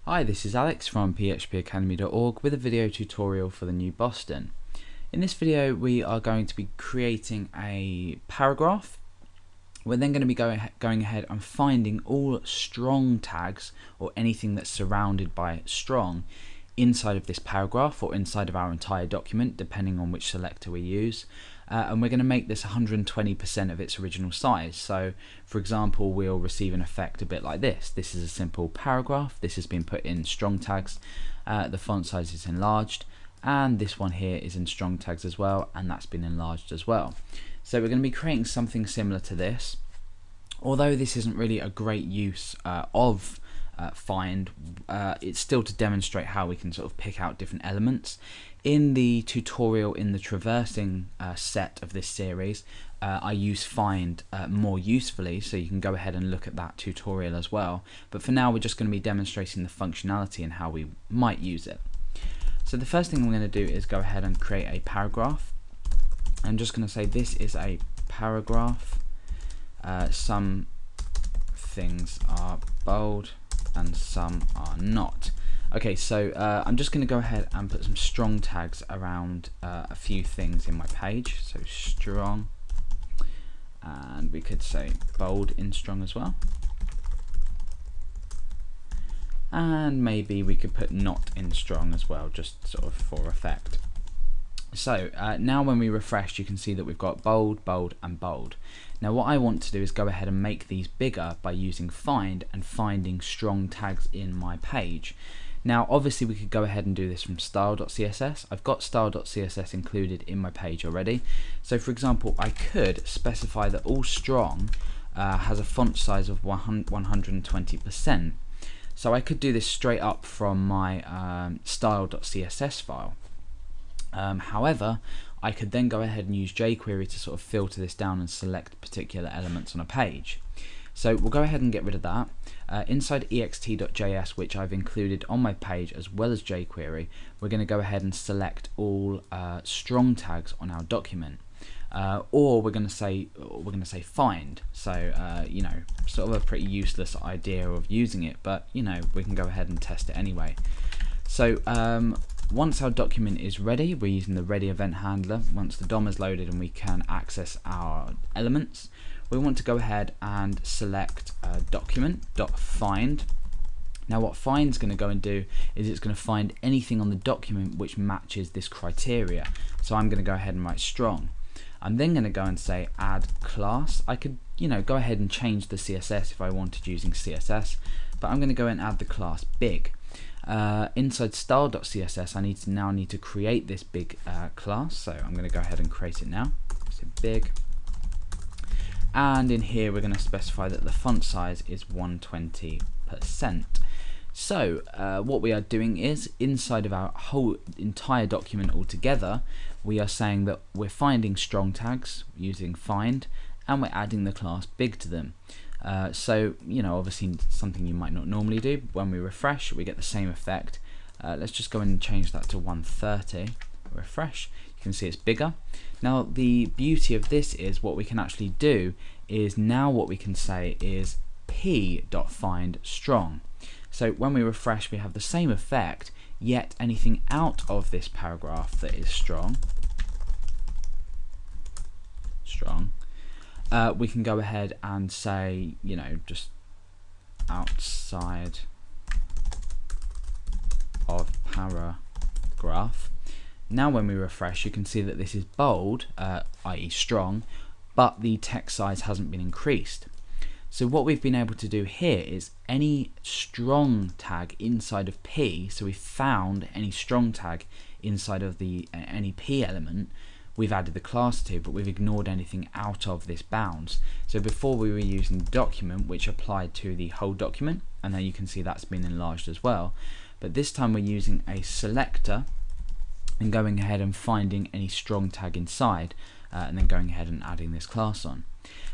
Hi, this is Alex from phpacademy.org with a video tutorial for the new Boston. In this video we are going to be creating a paragraph. We're then going to be going ahead and finding all strong tags or anything that's surrounded by strong inside of this paragraph or inside of our entire document, depending on which selector we use. And we're going to make this 120% of its original size. So for example, we'll receive an effect a bit like this. This is a simple paragraph. This has been put in strong tags. The font size is enlarged, and this one here is in strong tags as well, and that's been enlarged as well. So we're going to be creating something similar to this. Although this isn't really a great use of find, it's still to demonstrate how we can sort of pick out different elements. In the tutorial in the traversing set of this series, I use find more usefully, so you can go ahead and look at that tutorial as well. But for now we're just going to be demonstrating the functionality and how we might use it. So the first thing we're going to do is go ahead and create a paragraph. I'm just going to say this is a paragraph. Some things are bold and some are not. Okay, so I'm just going to go ahead and put some strong tags around a few things in my page. So strong, and we could say bold in strong as well. And maybe we could put not in strong as well, just sort of for effect. So now when we refresh, you can see that we've got bold, bold and bold. Now what I want to do is go ahead and make these bigger by using find and finding strong tags in my page. Now obviously we could go ahead and do this from style.css. I've got style.css included in my page already. So for example, I could specify that all strong has a font size of 120%. So I could do this straight up from my style.css file. However, I could then go ahead and use jQuery to sort of filter this down and select particular elements on a page. So we'll go ahead and get rid of that. Inside ext.js, which I've included on my page as well as jQuery, we're going to go ahead and select all strong tags on our document. Or we're going to say find. So you know, sort of a pretty useless idea of using it, but you know, we can go ahead and test it anyway. So once our document is ready, we're using the ready event handler. Once the DOM is loaded and we can access our elements, we want to go ahead and select document.find. Now what find's going to go and do is it's going to find anything on the document which matches this criteria. So I'm going to go ahead and write strong. I'm then going to go and say add class. I could, you know, go ahead and change the CSS if I wanted using CSS, but I'm going to go and add the class big. Inside style.css, I now need to create this big class, so I'm going to go ahead and create it now. So big, and in here we're going to specify that the font size is 120%. So what we are doing is, inside of our whole entire document altogether, we are saying that we're finding strong tags using find, and we're adding the class big to them. So, you know, obviously something you might not normally do. When we refresh, we get the same effect. Let's just go in and change that to 130. Refresh. You can see it's bigger. Now, the beauty of this is what we can actually do is now what we can say is p.find strong. So when we refresh, we have the same effect, yet anything out of this paragraph that is strong, we can go ahead and say, you know, just outside of paragraph. Now when we refresh, you can see that this is bold, i.e. strong, but the text size hasn't been increased. So what we've been able to do here is any strong tag inside of P, so we found any strong tag inside of the any P element, we've added the class to, but we've ignored anything out of this bounds. So before we were using document, which applied to the whole document, and then you can see that's been enlarged as well. But this time we're using a selector and going ahead and finding any strong tag inside, and then going ahead and adding this class on.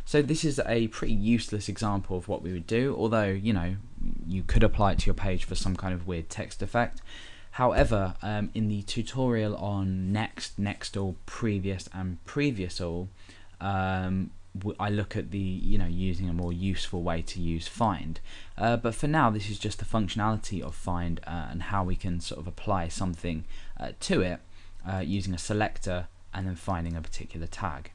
So this is a pretty useless example of what we would do, although, you know, you could apply it to your page for some kind of weird text effect. However, in the tutorial on next, next all, previous and previous all, I look at the using a more useful way to use find. But for now, this is just the functionality of find and how we can sort of apply something to it using a selector and then finding a particular tag.